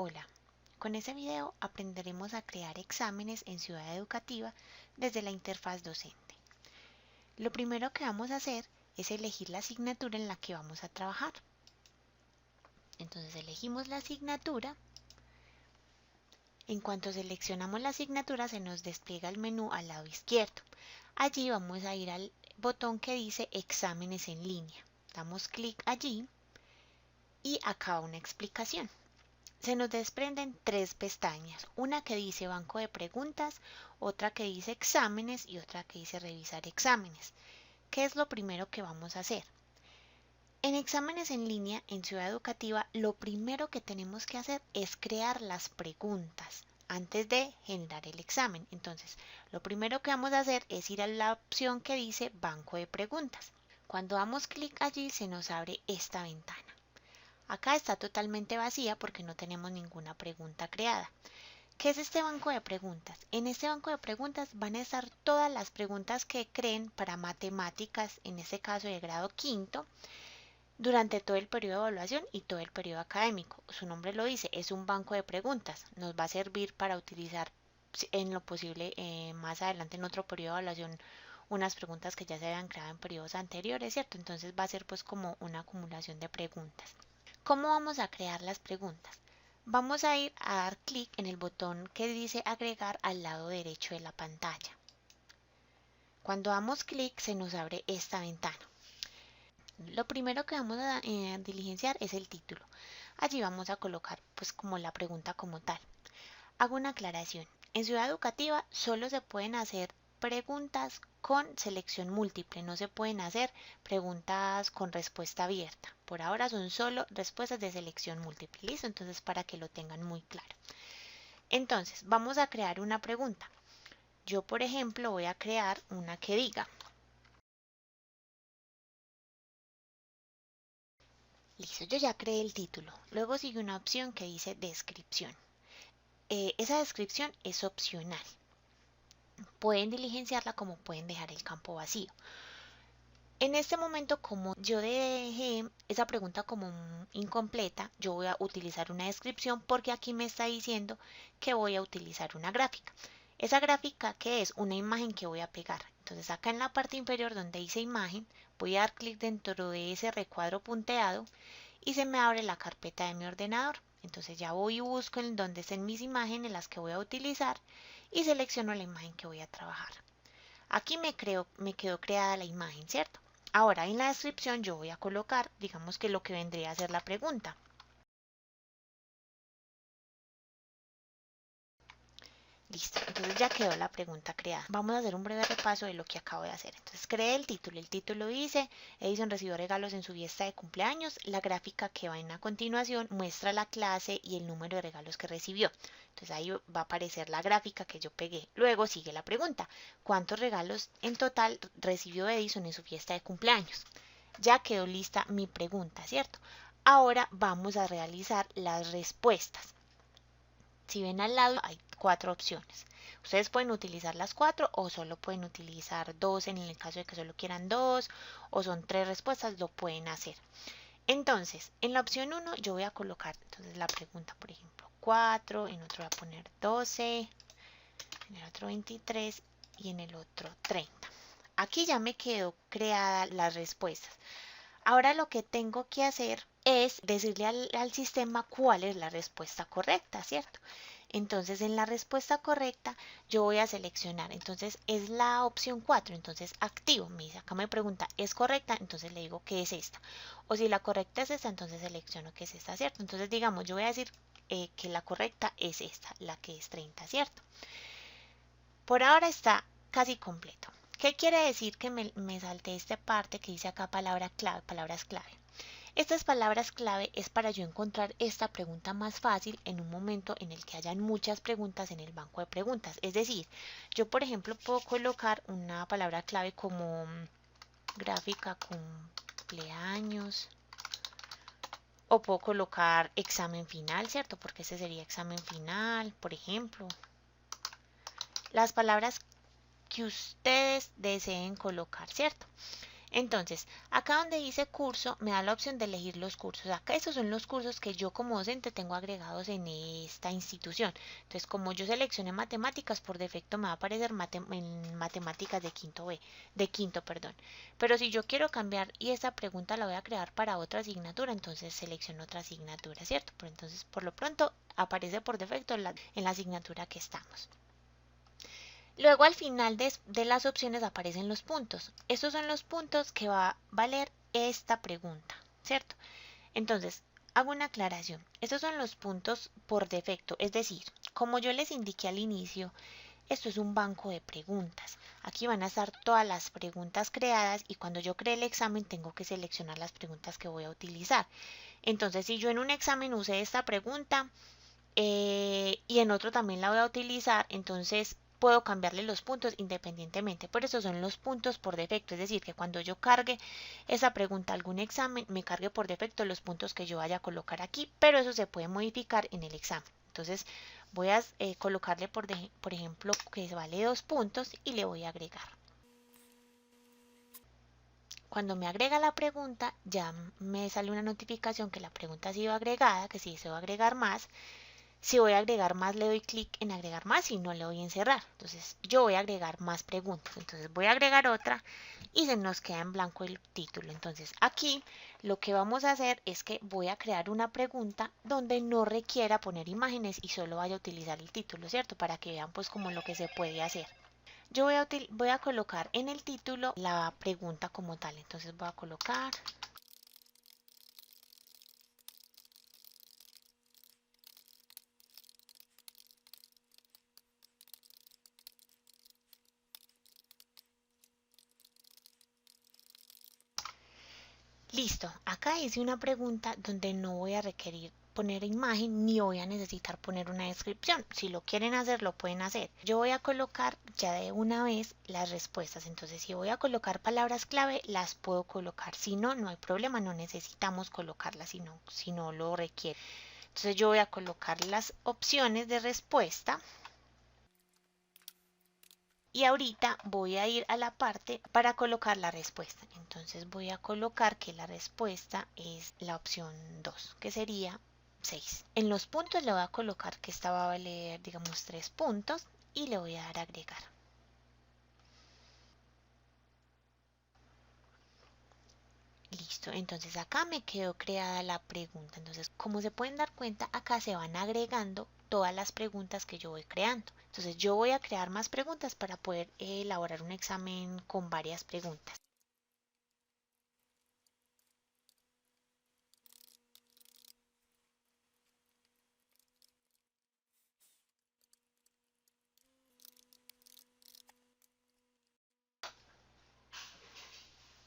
Hola, con este video aprenderemos a crear exámenes en Ciudad Educativa desde la interfaz docente. Lo primero que vamos a hacer es elegir la asignatura en la que vamos a trabajar. Entonces elegimos la asignatura. En cuanto seleccionamos la asignatura se nos despliega el menú al lado izquierdo. Allí vamos a ir al botón que dice exámenes en línea. Damos clic allí y acá una explicación. Se nos desprenden tres pestañas, una que dice banco de preguntas, otra que dice exámenes y otra que dice revisar exámenes. ¿Qué es lo primero que vamos a hacer? En exámenes en línea en Ciudad Educativa, lo primero que tenemos que hacer es crear las preguntas antes de generar el examen. Entonces, lo primero que vamos a hacer es ir a la opción que dice banco de preguntas. Cuando damos clic allí se nos abre esta ventana. Acá está totalmente vacía porque no tenemos ninguna pregunta creada. ¿Qué es este banco de preguntas? En este banco de preguntas van a estar todas las preguntas que creen para matemáticas, en este caso de grado quinto, durante todo el periodo de evaluación y todo el periodo académico. Su nombre lo dice, es un banco de preguntas. Nos va a servir para utilizar en lo posible más adelante en otro periodo de evaluación unas preguntas que ya se habían creado en periodos anteriores, ¿cierto? Entonces va a ser pues como una acumulación de preguntas. ¿Cómo vamos a crear las preguntas? Vamos a ir a dar clic en el botón que dice agregar al lado derecho de la pantalla. Cuando damos clic se nos abre esta ventana. Lo primero que vamos a diligenciar es el título. Allí vamos a colocar pues como la pregunta como tal. Hago una aclaración. En Ciudad Educativa solo se pueden hacer preguntas con selección múltiple, no se pueden hacer preguntas con respuesta abierta. Por ahora son solo respuestas de selección múltiple. ¿Listo? Entonces para que lo tengan muy claro. Entonces vamos a crear una pregunta. Yo por ejemplo voy a crear una que diga. Listo, yo ya creé el título. Luego sigue una opción que dice descripción. Esa descripción es opcional. Pueden diligenciarla como pueden dejar el campo vacío. En este momento, como yo dejé esa pregunta como incompleta, yo voy a utilizar una descripción porque aquí me está diciendo que voy a utilizar una gráfica. Esa gráfica que es una imagen que voy a pegar. Entonces acá en la parte inferior donde dice imagen, voy a dar clic dentro de ese recuadro punteado y se me abre la carpeta de mi ordenador. Entonces ya voy y busco en donde estén mis imágenes, las que voy a utilizar y selecciono la imagen que voy a trabajar. Aquí me quedó creada la imagen, ¿cierto? Ahora en la descripción yo voy a colocar, digamos que lo que vendría a ser la pregunta. Listo, entonces ya quedó la pregunta creada. Vamos a hacer un breve repaso de lo que acabo de hacer. Entonces creé el título. El título dice, Edison recibió regalos en su fiesta de cumpleaños. La gráfica que va en a continuación muestra la clase y el número de regalos que recibió. Entonces ahí va a aparecer la gráfica que yo pegué. Luego sigue la pregunta. ¿Cuántos regalos en total recibió Edison en su fiesta de cumpleaños? Ya quedó lista mi pregunta, ¿cierto? Ahora vamos a realizar las respuestas. Si ven al lado hay 4 opciones. Ustedes pueden utilizar las 4 o solo pueden utilizar 2 en el caso de que solo quieran 2 o son 3 respuestas, lo pueden hacer. Entonces, en la opción 1 yo voy a colocar entonces la pregunta, por ejemplo, 4, en otro voy a poner 12, en el otro 23 y en el otro 30. Aquí ya me quedó creada las respuestas. Ahora lo que tengo que hacer es decirle al sistema cuál es la respuesta correcta, ¿cierto? Entonces en la respuesta correcta yo voy a seleccionar, entonces es la opción 4, entonces activo, me dice, acá me pregunta, ¿es correcta? Entonces le digo que es esta. O si la correcta es esta, entonces selecciono que es esta, ¿cierto? Entonces digamos, yo voy a decir que la correcta es esta, la que es 30, ¿cierto? Por ahora está casi completo. ¿Qué quiere decir que me salté esta parte que dice acá palabra clave, palabras clave? Estas palabras clave es para yo encontrar esta pregunta más fácil en un momento en el que hayan muchas preguntas en el banco de preguntas. Es decir, yo por ejemplo puedo colocar una palabra clave como gráfica cumpleaños o puedo colocar examen final, ¿cierto? Porque ese sería examen final, por ejemplo. Las palabras que ustedes deseen colocar, ¿cierto? Entonces, acá donde dice curso, me da la opción de elegir los cursos. Acá estos son los cursos que yo como docente tengo agregados en esta institución. Entonces, como yo seleccioné matemáticas, por defecto me va a aparecer en matemáticas de quinto, perdón. Pero si yo quiero cambiar y esta pregunta la voy a crear para otra asignatura, entonces selecciono otra asignatura, ¿cierto? Pero entonces, por lo pronto, aparece por defecto en la asignatura que estamos. Luego al final de las opciones aparecen los puntos. Estos son los puntos que va a valer esta pregunta, ¿cierto? Entonces, hago una aclaración. Estos son los puntos por defecto, es decir, como yo les indiqué al inicio, esto es un banco de preguntas. Aquí van a estar todas las preguntas creadas y cuando yo cree el examen tengo que seleccionar las preguntas que voy a utilizar. Entonces, si yo en un examen usé esta pregunta, y en otro también la voy a utilizar, entonces puedo cambiarle los puntos independientemente. Por eso son los puntos por defecto, es decir, que cuando yo cargue esa pregunta a algún examen, me cargue por defecto los puntos que yo vaya a colocar aquí, pero eso se puede modificar en el examen. Entonces voy a colocarle por ejemplo que vale 2 puntos y le voy a agregar. Cuando me agrega la pregunta, ya me sale una notificación que la pregunta ha sido agregada, que si deseo agregar más. Si voy a agregar más, le doy clic en agregar más y no le doy en cerrar. Entonces yo voy a agregar más preguntas. Entonces voy a agregar otra y se nos queda en blanco el título. Entonces aquí lo que vamos a hacer es que voy a crear una pregunta donde no requiera poner imágenes y solo vaya a utilizar el título, ¿cierto? Para que vean pues como lo que se puede hacer. Yo voy a colocar en el título la pregunta como tal. Entonces voy a colocar... Listo, acá hice una pregunta donde no voy a requerir poner imagen ni voy a necesitar poner una descripción. Si lo quieren hacer, lo pueden hacer. Yo voy a colocar ya de una vez las respuestas. Entonces, si voy a colocar palabras clave, las puedo colocar. Si no, no hay problema, no necesitamos colocarlas si no lo requiere. Entonces, yo voy a colocar las opciones de respuesta. Y ahorita voy a ir a la parte para colocar la respuesta. Entonces voy a colocar que la respuesta es la opción 2, que sería 6. En los puntos le voy a colocar que esta va a valer, digamos, 3 puntos y le voy a dar a agregar. Listo, entonces acá me quedó creada la pregunta. Entonces, como se pueden dar cuenta, acá se van agregando todas las preguntas que yo voy creando. Entonces, yo voy a crear más preguntas para poder elaborar un examen con varias preguntas.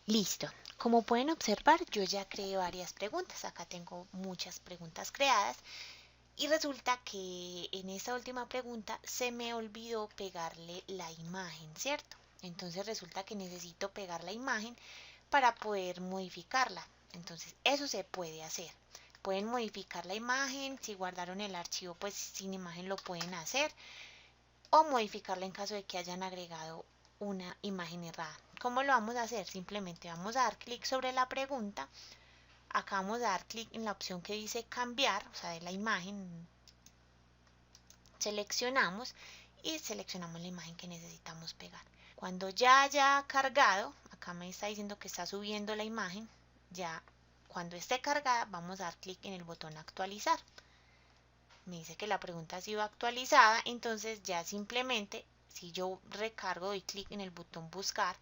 Listo. Como pueden observar, yo ya creé varias preguntas. Acá tengo muchas preguntas creadas. Y resulta que en esta última pregunta se me olvidó pegarle la imagen, ¿cierto? Entonces resulta que necesito pegar la imagen para poder modificarla. Entonces eso se puede hacer. Pueden modificar la imagen, si guardaron el archivo pues sin imagen lo pueden hacer. O modificarla en caso de que hayan agregado una imagen errada. ¿Cómo lo vamos a hacer? Simplemente vamos a dar clic sobre la pregunta. Acá vamos a dar clic en la opción que dice cambiar, o sea, de la imagen. Seleccionamos y seleccionamos la imagen que necesitamos pegar. Cuando ya haya cargado, acá me está diciendo que está subiendo la imagen, ya cuando esté cargada vamos a dar clic en el botón actualizar. Me dice que la pregunta ha sido actualizada, entonces ya simplemente si yo recargo, doy clic en el botón buscar,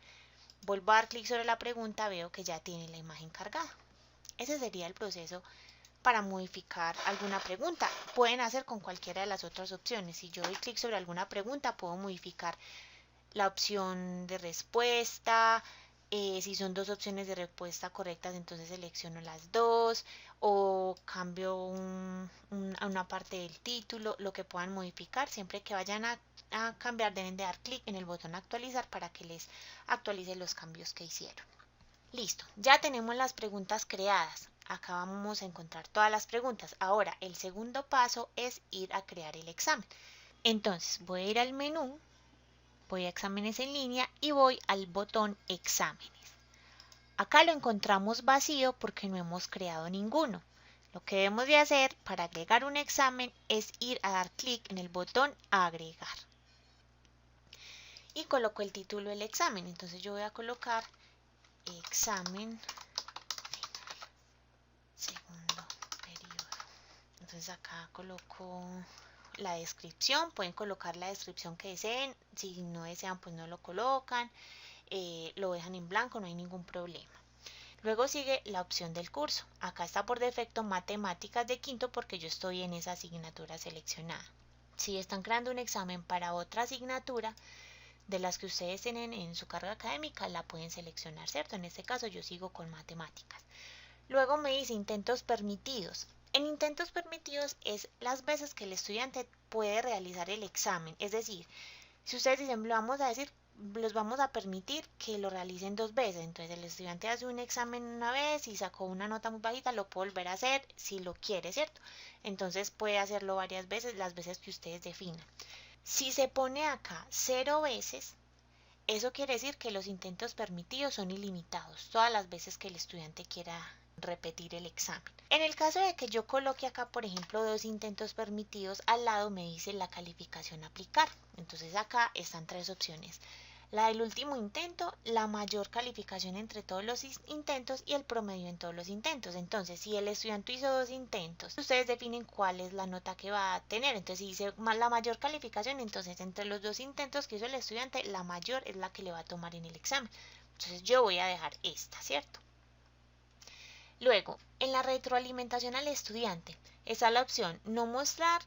vuelvo a dar clic sobre la pregunta, veo que ya tiene la imagen cargada. Ese sería el proceso para modificar alguna pregunta. Pueden hacer con cualquiera de las otras opciones. Si yo doy clic sobre alguna pregunta, puedo modificar la opción de respuesta. Si son dos opciones de respuesta correctas, entonces selecciono las dos o cambio a una parte del título, lo que puedan modificar. Siempre que vayan a cambiar deben de dar clic en el botón actualizar para que les actualice los cambios que hicieron. Listo, ya tenemos las preguntas creadas. Acá vamos a encontrar todas las preguntas. Ahora, el segundo paso es ir a crear el examen. Entonces, voy a ir al menú, voy a exámenes en línea y voy al botón exámenes. Acá lo encontramos vacío porque no hemos creado ninguno. Lo que debemos de hacer para agregar un examen es ir a dar clic en el botón agregar. Y coloco el título del examen. Entonces yo voy a colocar examen segundo periodo. Entonces acá coloco la descripción. Pueden colocar la descripción que deseen. Si no desean, pues no lo colocan. Lo dejan en blanco, no hay ningún problema. Luego sigue la opción del curso. Acá está por defecto matemáticas de quinto porque yo estoy en esa asignatura seleccionada. Si están creando un examen para otra asignatura de las que ustedes tienen en su carga académica, la pueden seleccionar, ¿cierto? En este caso yo sigo con matemáticas. Luego me dice intentos permitidos. En intentos permitidos es las veces que el estudiante puede realizar el examen. Es decir, si ustedes dicen, los vamos a permitir que lo realicen 2 veces. Entonces el estudiante hace un examen una vez y sacó una nota muy bajita, lo puede volver a hacer si lo quiere, ¿cierto? Entonces puede hacerlo varias veces, las veces que ustedes definan. Si se pone acá 0 veces, eso quiere decir que los intentos permitidos son ilimitados, todas las veces que el estudiante quiera repetir el examen. En el caso de que yo coloque acá, por ejemplo, 2 intentos permitidos, al lado me dice la calificación a aplicar. Entonces acá están 3 opciones. La del último intento, la mayor calificación entre todos los intentos y el promedio en todos los intentos. Entonces, si el estudiante hizo 2 intentos, ustedes definen cuál es la nota que va a tener. Entonces, si dice la mayor calificación, entonces entre los 2 intentos que hizo el estudiante, la mayor es la que le va a tomar en el examen. Entonces, yo voy a dejar esta, ¿cierto? Luego, en la retroalimentación al estudiante, está la opción no mostrar.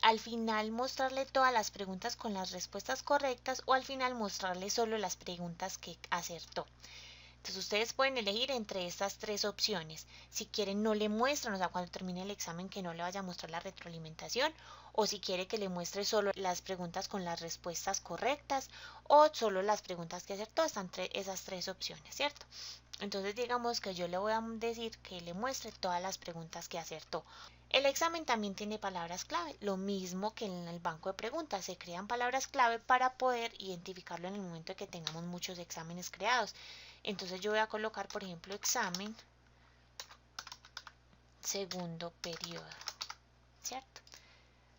Al final mostrarle todas las preguntas con las respuestas correctas o al final mostrarle solo las preguntas que acertó. Entonces ustedes pueden elegir entre estas 3 opciones. Si quieren no le muestran, o sea, cuando termine el examen que no le vaya a mostrar la retroalimentación, o si quiere que le muestre solo las preguntas con las respuestas correctas o solo las preguntas que acertó. Están esas 3 opciones, ¿cierto? Entonces digamos que yo le voy a decir que le muestre todas las preguntas que acertó. El examen también tiene palabras clave, lo mismo que en el banco de preguntas, se crean palabras clave para poder identificarlo en el momento de que tengamos muchos exámenes creados. Entonces yo voy a colocar, por ejemplo, examen segundo periodo, ¿cierto?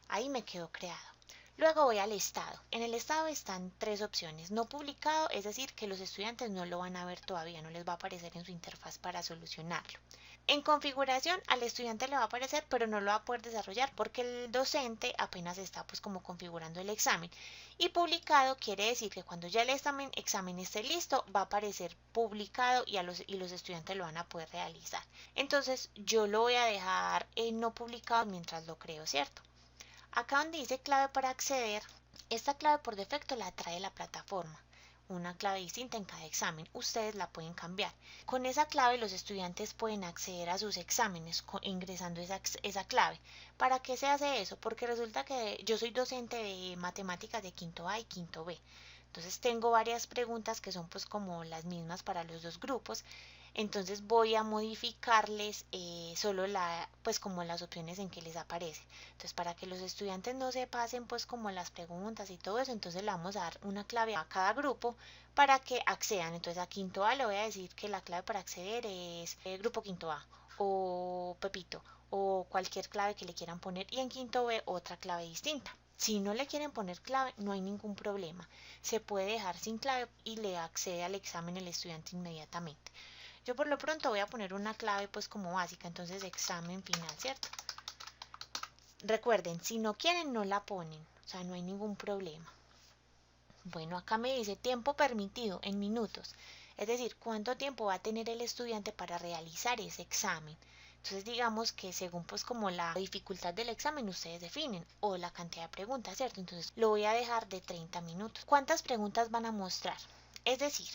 Ahí me quedó creado. Luego voy al estado. En el estado están 3 opciones. No publicado, es decir, que los estudiantes no lo van a ver todavía, no les va a aparecer en su interfaz para solucionarlo. En configuración al estudiante le va a aparecer, pero no lo va a poder desarrollar porque el docente apenas está pues como configurando el examen. Y publicado quiere decir que cuando ya el examen esté listo, va a aparecer publicado y los estudiantes lo van a poder realizar. Entonces yo lo voy a dejar en no publicado mientras lo creo, ¿cierto? Acá donde dice clave para acceder, esta clave por defecto la trae la plataforma, una clave distinta en cada examen. Ustedes la pueden cambiar. Con esa clave los estudiantes pueden acceder a sus exámenes ingresando esa clave. ¿Para qué se hace eso? Porque resulta que yo soy docente de matemáticas de quinto A y quinto B. Entonces tengo varias preguntas que son pues como las mismas para los 2 grupos. Entonces voy a modificarles solo pues como las opciones en que les aparece. Entonces para que los estudiantes no se pasen pues como las preguntas y todo eso, entonces le vamos a dar una clave a cada grupo para que accedan. Entonces a quinto A le voy a decir que la clave para acceder es grupo quinto A o Pepito o cualquier clave que le quieran poner y en quinto B otra clave distinta. Si no le quieren poner clave, no hay ningún problema. Se puede dejar sin clave y le accede al examen el estudiante inmediatamente. Yo por lo pronto voy a poner una clave pues como básica, entonces examen final, ¿cierto? Recuerden, si no quieren no la ponen, o sea, no hay ningún problema. Bueno, acá me dice tiempo permitido en minutos, es decir, cuánto tiempo va a tener el estudiante para realizar ese examen. Entonces digamos que según pues como la dificultad del examen ustedes definen o la cantidad de preguntas, ¿cierto? Entonces lo voy a dejar de 30 minutos. ¿Cuántas preguntas van a mostrar? Es decir,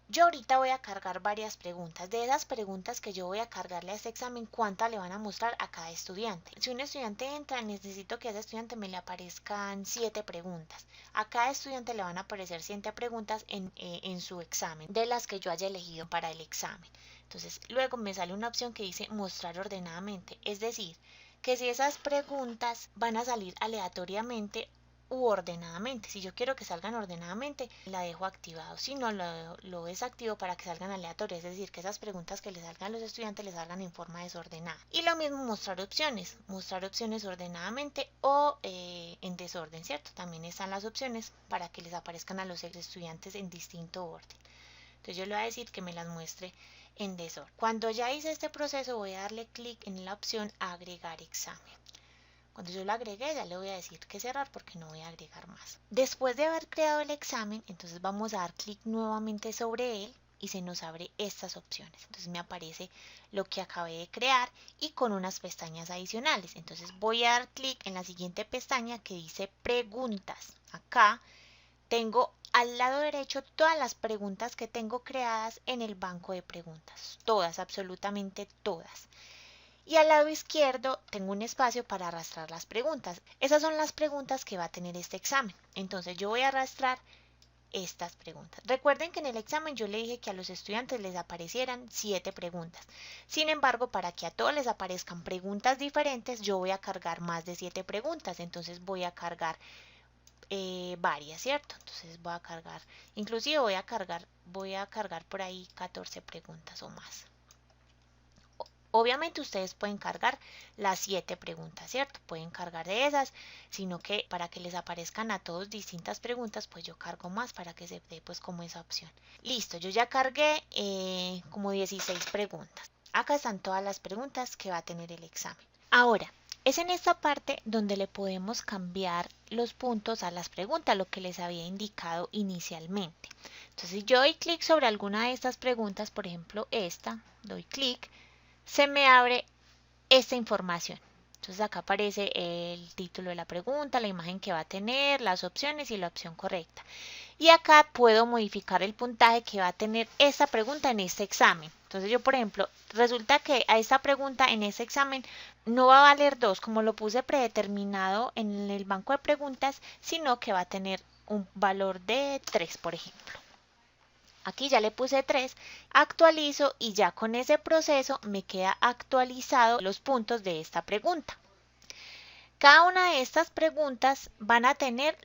yo ahorita voy a cargar varias preguntas. De esas preguntas que yo voy a cargarle a este examen, ¿cuántas le van a mostrar a cada estudiante? Si un estudiante entra, necesito que a ese estudiante me le aparezcan 7 preguntas. A cada estudiante le van a aparecer 7 preguntas en su examen, de las que yo haya elegido para el examen. Entonces, luego me sale una opción que dice mostrar ordenadamente. Es decir, que si esas preguntas van a salir aleatoriamente u ordenadamente. Si yo quiero que salgan ordenadamente, la dejo activado. Si no, lo desactivo para que salgan aleatorios, es decir, que esas preguntas que les salgan a los estudiantes les salgan en forma desordenada. Y lo mismo mostrar opciones ordenadamente o en desorden, ¿cierto? También están las opciones para que les aparezcan a los estudiantes en distinto orden. Entonces yo le voy a decir que me las muestre en desorden. Cuando ya hice este proceso, voy a darle clic en la opción agregar examen. Cuando yo lo agregué, ya le voy a decir que cerrar porque no voy a agregar más. Después de haber creado el examen, entonces vamos a dar clic nuevamente sobre él y se nos abre estas opciones. Entonces me aparece lo que acabé de crear y con unas pestañas adicionales. Entonces voy a dar clic en la siguiente pestaña que dice preguntas. Acá tengo al lado derecho todas las preguntas que tengo creadas en el banco de preguntas. Todas, absolutamente todas. Y al lado izquierdo tengo un espacio para arrastrar las preguntas. Esas son las preguntas que va a tener este examen. Entonces yo voy a arrastrar estas preguntas. Recuerden que en el examen yo le dije que a los estudiantes les aparecieran 7 preguntas. Sin embargo, para que a todos les aparezcan preguntas diferentes, yo voy a cargar más de 7 preguntas. Entonces voy a cargar varias, ¿cierto? Entonces voy a cargar, inclusive voy a cargar por ahí 14 preguntas o más. Obviamente ustedes pueden cargar las 7 preguntas, ¿cierto? Pueden cargar de esas, sino que para que les aparezcan a todos distintas preguntas, pues yo cargo más para que se dé pues como esa opción. Listo, yo ya cargué como 16 preguntas. Acá están todas las preguntas que va a tener el examen. Ahora, es en esta parte donde le podemos cambiar los puntos a las preguntas, lo que les había indicado inicialmente. Entonces, si yo doy clic sobre alguna de estas preguntas, por ejemplo esta, doy clic, se me abre esta información. Entonces acá aparece el título de la pregunta, la imagen que va a tener, las opciones y la opción correcta. Y acá puedo modificar el puntaje que va a tener esta pregunta en este examen. Entonces yo, por ejemplo, resulta que a esta pregunta en este examen no va a valer 2 como lo puse predeterminado en el banco de preguntas, sino que va a tener un valor de 3, por ejemplo. Aquí ya le puse 3, actualizo y ya con ese proceso me queda actualizado los puntos de esta pregunta. Cada una de estas preguntas van a tener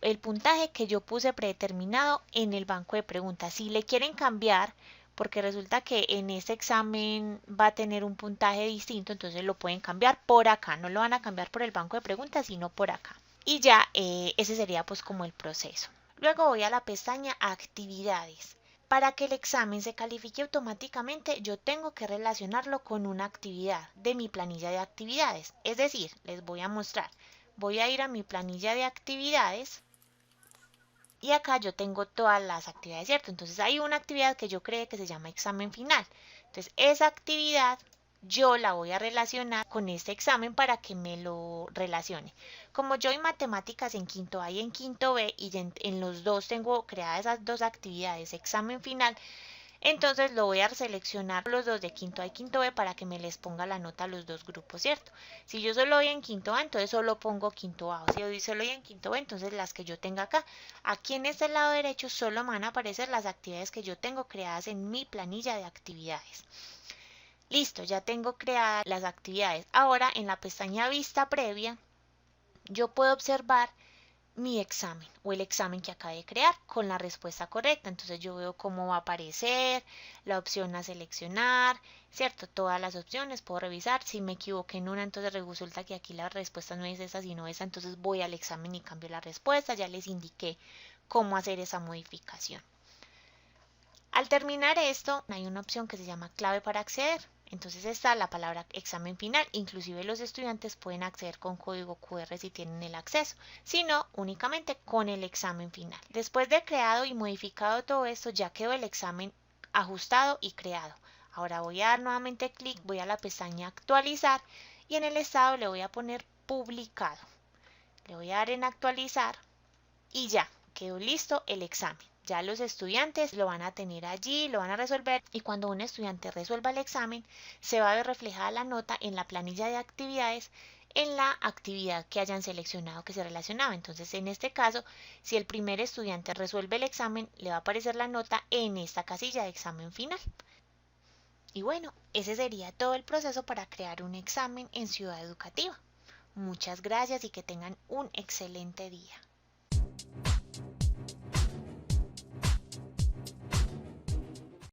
el puntaje que yo puse predeterminado en el banco de preguntas. Si le quieren cambiar, porque resulta que en este examen va a tener un puntaje distinto, entonces lo pueden cambiar por acá. No lo van a cambiar por el banco de preguntas, sino por acá. Y ya ese sería pues como el proceso. Luego voy a la pestaña actividades. Para que el examen se califique automáticamente, yo tengo que relacionarlo con una actividad de mi planilla de actividades. Es decir, les voy a mostrar. Voy a ir a mi planilla de actividades y acá yo tengo todas las actividades, ¿cierto? Entonces hay una actividad que yo creé que se llama examen final. Entonces esa actividad yo la voy a relacionar con este examen para que me lo relacione. Como yo en matemáticas en quinto A y en quinto B y en los dos tengo creadas esas dos actividades, examen final, entonces lo voy a seleccionar los dos de quinto A y quinto B para que me les ponga la nota a los dos grupos, ¿cierto? Si yo solo doy en quinto A, entonces solo pongo quinto A. O si yo solo doy en quinto B, entonces las que yo tenga acá. Aquí en este lado derecho solo me van a aparecer las actividades que yo tengo creadas en mi planilla de actividades. Listo, ya tengo creadas las actividades. Ahora en la pestaña vista previa, yo puedo observar mi examen o el examen que acabé de crear con la respuesta correcta. Entonces yo veo cómo va a aparecer, la opción a seleccionar, ¿cierto? Todas las opciones, puedo revisar. Si me equivoqué en una, entonces resulta que aquí la respuesta no es esa, sino esa. Entonces voy al examen y cambio la respuesta. Ya les indiqué cómo hacer esa modificación. Al terminar esto, hay una opción que se llama clave para acceder. Entonces está la palabra examen final, inclusive los estudiantes pueden acceder con código QR si tienen el acceso, si no, únicamente con el examen final. Después de creado y modificado todo esto, ya quedó el examen ajustado y creado. Ahora voy a dar nuevamente clic, voy a la pestaña actualizar y en el estado le voy a poner publicado. Le voy a dar en actualizar y ya, quedó listo el examen. Ya los estudiantes lo van a tener allí, lo van a resolver y cuando un estudiante resuelva el examen se va a ver reflejada la nota en la planilla de actividades en la actividad que hayan seleccionado que se relacionaba. Entonces en este caso, si el primer estudiante resuelve el examen, le va a aparecer la nota en esta casilla de examen final. Y bueno, ese sería todo el proceso para crear un examen en Ciudad Educativa. Muchas gracias y que tengan un excelente día.